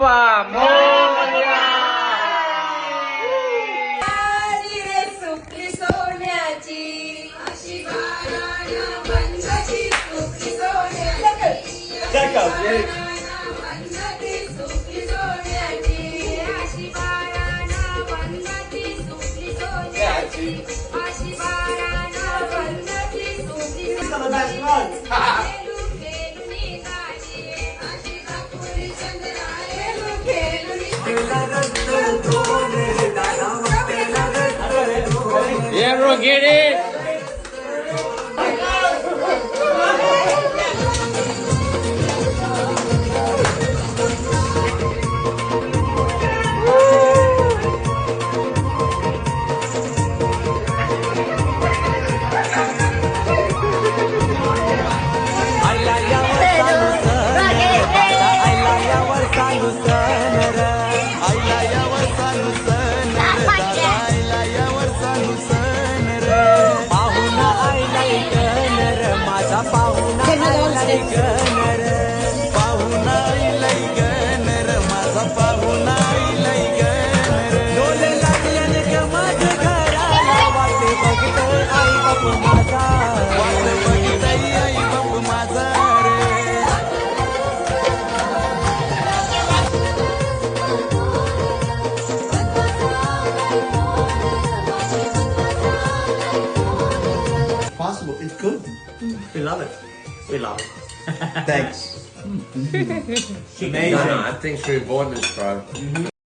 बाप्पा मोरया. आली रे सुकली सोन्याची अशी बाराणा बंधाची सुकली सोन्याची बंधाची सुकली सोन्याची अशी बाराणा बंधाची सुकली सोन्याची अशी बाराणा बंधाची सुकली सोन्याची खेळू खेळूनी गाणी अशी दाखवली चंद्रा खेळू खेळूनी Yeah, bro, get it. Possible. It's good. We love it. We love it. Thanks. No, I think it's very important, bro.